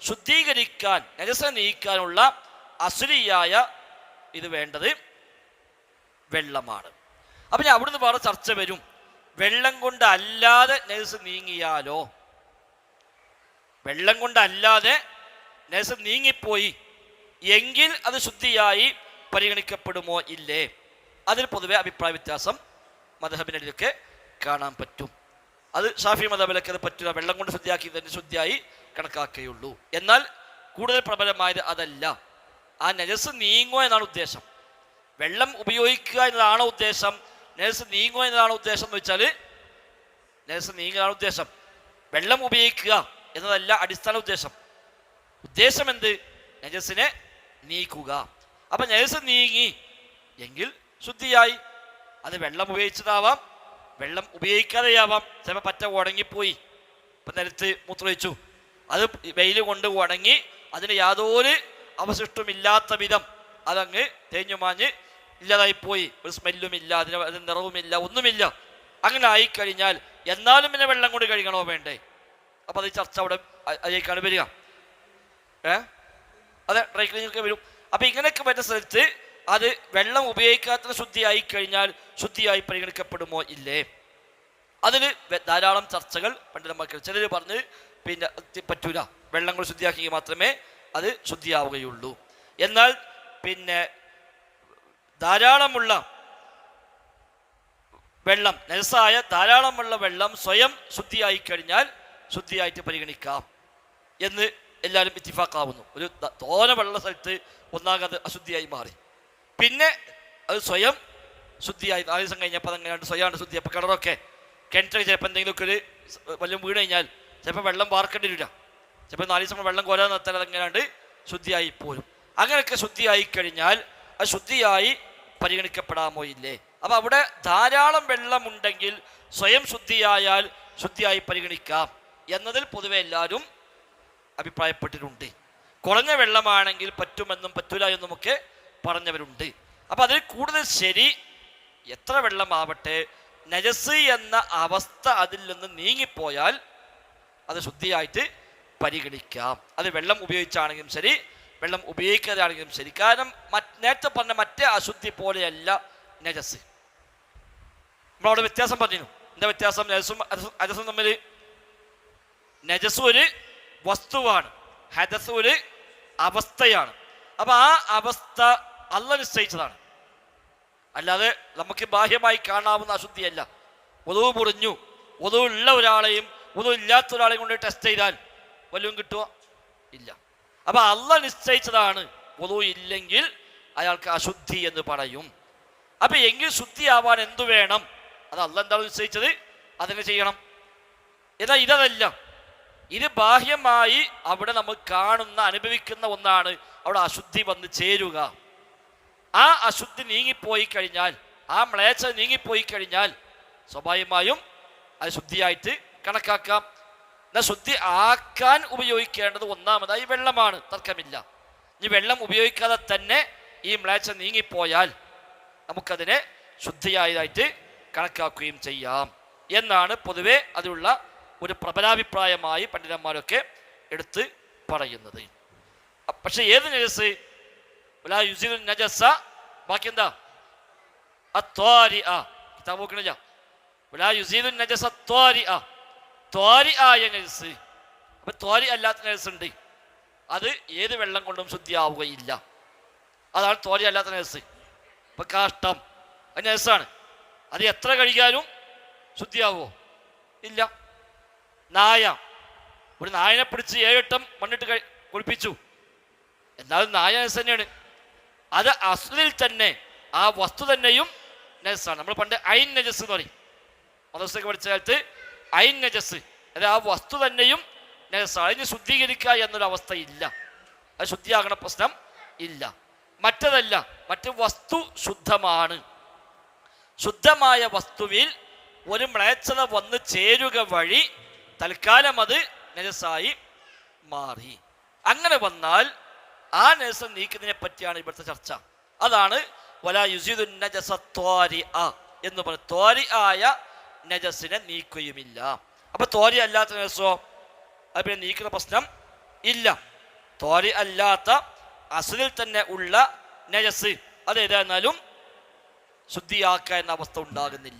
ശുദ്ധീകരിക്കാൻ, നജസ് നീക്കാനുള്ള അസ്ലിയായ ഇത് വേണ്ടത് വെള്ളമാണ്. അപ്പം ഞാൻ അവിടുന്ന് വേറെ ചർച്ച വരും, വെള്ളം കൊണ്ട് അല്ലാതെ നജസ് നീങ്ങിയാലോ? വെള്ളം കൊണ്ടല്ലാതെ നജസ് നീങ്ങിപ്പോയി എങ്കിൽ അത് ശുദ്ധിയായി പരിഗണിക്കപ്പെടുമോ ഇല്ലേ? അതിൽ പൊതുവെ അഭിപ്രായ വ്യത്യാസം മദ്ഹബിനൊക്കെ കാണാൻ പറ്റും. അത് ഷാഫി മദ്ഹബിലൊക്കെ അത് പറ്റില്ല, വെള്ളം കൊണ്ട് ശുദ്ധിയാക്കി തന്നെ ശുദ്ധിയായി കണക്കാക്കുകയുള്ളൂ. എന്നാൽ കൂടുതൽ പ്രബലമായത് അതല്ല, ആ നജസ് നീങ്ങുക എന്നാണ് ഉദ്ദേശം. വെള്ളം ഉപയോഗിക്കുക എന്നതാണോ ഉദ്ദേശം, നജസ് നീങ്ങുക എന്നതാണോ ഉദ്ദേശം എന്ന് വെച്ചാൽ നജസ് നീങ്ങുകയാണ് ഉദ്ദേശം, വെള്ളം ഉപയോഗിക്കുക എന്നതല്ല അടിസ്ഥാന ഉദ്ദേശം. ഉദ്ദേശം എന്ത്? നജസിനെ നീക്കുക. അപ്പം നജസ് നീങ്ങി എങ്കിൽ ശുദ്ധിയായി. അത് വെള്ളം ഉപയോഗിച്ചതാവാം, വെള്ളം ഉപയോഗിക്കാതെയാവാം. ചിലപ്പോൾ പറ്റ ഉണങ്ങിപ്പോയി, ഇപ്പം നിലത്ത് മൂത്രമൊഴിച്ചു, അത് വെയിൽ കൊണ്ട് ഉണങ്ങി അതിന് യാതൊരു അവശിഷ്ടമില്ലാത്ത വിധം അതങ്ങ് തേഞ്ഞു മാഞ്ഞ് ഇല്ലാതായിപ്പോയി, ഒരു സ്മെല്ലുമില്ല, അതിന് നിറവുമില്ല, ഒന്നുമില്ല. അങ്ങനെ ആയിക്കഴിഞ്ഞാൽ എന്നാലും പിന്നെ വെള്ളം കൊണ്ട് കഴുകണോ വേണ്ടേ? അപ്പം അത് ചർച്ച അവിടെ അതിലേക്കാണ് വരിക. അതെ, ഡ്രൈ ക്ലീനിങ്ങൊക്കെ വരും. അപ്പം ഇങ്ങനെയൊക്കെ വരുന്ന സ്ഥലത്ത് അത് വെള്ളം ഉപയോഗിക്കാത്ത ശുദ്ധിയായി കഴിഞ്ഞാൽ ശുദ്ധിയായി പരിഗണിക്കപ്പെടുമോ ഇല്ലേ? അതിന് ധാരാളം ചർച്ചകൾ പണ്ഡിതന്മാർക്ക്. ചിലർ പറഞ്ഞ് പിന്നെ പറ്റൂല, വെള്ളം കൊണ്ട് ശുദ്ധിയാക്കി മാത്രമേ അത് ശുദ്ധിയാവുകയുള്ളൂ. എന്നാൽ പിന്നെ ധാരാളമുള്ള വെള്ളം, നജസായ ധാരാളമുള്ള വെള്ളം സ്വയം ശുദ്ധിയായി കഴിഞ്ഞാൽ ശുദ്ധിയായിട്ട് പരിഗണിക്കാം എന്ന് എല്ലാവരും ഇത്തിഫാക്കാവുന്നു. ഒരു തോന വെള്ള സ്ഥലത്ത് ഒന്നാകത് അശുദ്ധിയായി മാറി, പിന്നെ അത് സ്വയം ശുദ്ധിയായി 4 ദിവസം കഴിഞ്ഞപ്പോൾ അതങ്ങനെയാണ് സ്വയമാണ് ശുദ്ധി. അപ്പോൾ കിണറൊക്കെ കിണറ്റൊക്കെ ചിലപ്പോൾ എന്തെങ്കിലുമൊക്കെ ഒരു വല്ലതും വീണ് കഴിഞ്ഞാൽ ചിലപ്പോൾ വെള്ളം വാർക്കേണ്ടി വരില്ല, ചിലപ്പോൾ 4 ദിവസം വെള്ളം കോരാൻ നിർത്താൻ അതങ്ങനെയാണ്ട് ശുദ്ധിയായി പോരും. അങ്ങനെയൊക്കെ ശുദ്ധിയായി കഴിഞ്ഞാൽ അത് ശുദ്ധിയായി പരിഗണിക്കപ്പെടാമോ ഇല്ലേ? അപ്പം അവിടെ ധാരാളം വെള്ളമുണ്ടെങ്കിൽ സ്വയം ശുദ്ധിയായാൽ ശുദ്ധിയായി പരിഗണിക്കാം എന്നതിൽ പൊതുവെ എല്ലാവരും അഭിപ്രായപ്പെട്ടിട്ടുണ്ട്. കുറഞ്ഞ വെള്ളമാണെങ്കിൽ പറ്റുമെന്നും പറ്റൂല എന്നുമൊക്കെ പറഞ്ഞവരുണ്ട്. അപ്പം അതിൽ കൂടുതൽ ശരി, എത്ര വെള്ളമാവട്ടെ, നജസ് എന്ന അവസ്ഥ അതിൽ നിന്ന് നീങ്ങിപ്പോയാൽ അത് ശുദ്ധിയായിട്ട് പരിഗണിക്കാം. അത് വെള്ളം ഉപയോഗിച്ചാണെങ്കിലും ശരി, വെള്ളം ഉപയോഗിക്കാതെയാണെങ്കിലും ശരി. കാരണം നേരത്തെ പറഞ്ഞ മറ്റേ അശുദ്ധി പോലെയല്ല നജസ്. നമ്മളവിടെ വ്യത്യാസം പറഞ്ഞു. എന്താ വ്യത്യാസം? നജസും ഹദസും തമ്മിൽ. നജസ് ഒരു വസ്തുവാണ്, ഹദസ് ഒരു അവസ്ഥയാണ്. അപ്പം ആ അവസ്ഥ അല്ലാഹ് നിശ്ചയിച്ചതാണ്, അല്ലാതെ നമുക്ക് ബാഹ്യമായി കാണാവുന്ന അശുദ്ധിയല്ല. ഒതു മുറിഞ്ഞു, ഒതു ഉള്ള ഒരാളെയും ഒതു ഇല്ലാത്ത ഒരാളെയും കൊണ്ട് ടെസ്റ്റ് ചെയ്താൽ വല്ലതും കിട്ടുമോ? ഇല്ല. അപ്പം അല്ലാഹ് നിശ്ചയിച്ചതാണ്. ഒതു ഇല്ലെങ്കിൽ അയാൾക്ക് അശുദ്ധി എന്ന് പറയും. അപ്പം എങ്കിൽ ശുദ്ധിയാവാൻ എന്തു വേണം? അത് അല്ലാഹ് എന്താണ് നിശ്ചയിച്ചത്, അതിനെ ചെയ്യണം. എന്നാൽ ഇതല്ല, ഇത് ബാഹ്യമായി അവിടെ നമ്മൾ കാണുന്ന അനുഭവിക്കുന്ന ഒന്നാണ്. അവിടെ അശുദ്ധി വന്ന് ചേരുക. ആ അശുദ്ധി നീങ്ങിപ്പോയി കഴിഞ്ഞാൽ, ആ മ്ലേച്ഛത നീങ്ങിപ്പോയി കഴിഞ്ഞാൽ സ്വാഭാവികമായും അത് ശുദ്ധിയായിട്ട് കണക്കാക്കാം. എന്നാൽ ശുദ്ധി ആക്കാൻ ഉപയോഗിക്കേണ്ടത് ഒന്നാമതായി വെള്ളമാണ്, തർക്കമില്ല. ഇനി വെള്ളം ഉപയോഗിക്കാതെ തന്നെ ഈ മ്ലേച്ഛത നീങ്ങിപ്പോയാൽ നമുക്കതിനെ ശുദ്ധിയായതായിട്ട് കണക്കാക്കുകയും ചെയ്യാം എന്നാണ് പൊതുവെ അതിലുള്ള ഒരു പ്രബലാഭിപ്രായമായി പണ്ഡിതന്മാരൊക്കെ എടുത്ത് പറയുന്നത്. പക്ഷെ ഏത് നജസ്? വലാ യുസിദു നജസ, ബാക്കി എന്താ? അത്വാരിഅ. കിതാബ് നോക്കണില്ല. വലാ യുസിദു നജസ ത്വാരിഅ, ത്വാരിആയ നജസ്. അപ്പൊ ത്വാരി അല്ലാത്ത നജസ് ഉണ്ട്, അത് ഏത് വെള്ളം കൊണ്ടും ശുദ്ധിയാവുകയില്ല. അതാണ് ത്വാരി അല്ലാത്ത നജസ്. ഇപ്പൊ കാഷ്ടം അത് നജസാണ്, അത് എത്ര കഴിക്കാനും ശുദ്ധിയാവുമോ? ഇല്ല. നായ, ഒരു നായനെ പിടിച്ച് 7 വട്ടം മണ്ണിട്ട് കുളിപ്പിച്ചു, എന്നാലും നായ നജസ് തന്നെയാണ്. അത് അസ്ലിൽ തന്നെ ആ വസ്തു തന്നെയും നജസാണ്. നമ്മൾ പണ്ട് ഐൻ നജസ് എന്ന് പറയും, മദ്രസയൊക്കെ പഠിച്ച കാലത്ത് ഐൻ നജസ്, അത് ആ വസ്തു തന്നെയും നജസാണ്. അതിന് ശുദ്ധീകരിക്കുക എന്നൊരവസ്ഥ ഇല്ല, അത് ശുദ്ധിയാകണ പ്രശ്നം ഇല്ല. മറ്റതല്ല, മറ്റ് വസ്തു ശുദ്ധമാണ്. ശുദ്ധമായ വസ്തുവിൽ ഒരു മ്ലേച്ഛത വന്ന് ചേരുക വഴി തൽക്കാലം അത് നജസായി മാറി. അങ്ങനെ വന്നാൽ ആ നജസ് നീക്കുന്നതിനെ പറ്റിയാണ് ഇവിടുത്തെ ചർച്ച. അതാണ് വലാ യുസിദു നജസ ത്വാരിഅ എന്ന് പറയുന്നത്. ത്വാരിആയ നജസിനെ നീക്കുകയുമില്ല. അപ്പൊ ത്വാരി അല്ലാത്ത നജസോ അത് പിന്നെ നീക്കുന്ന പ്രശ്നം ഇല്ല. തോരി അല്ലാത്ത അസ്ലിൽ തന്നെ ഉള്ള നജസ് അതേതായിരുന്നാലും ശുദ്ധിയാക്കുക എന്ന അവസ്ഥ ഉണ്ടാകുന്നില്ല.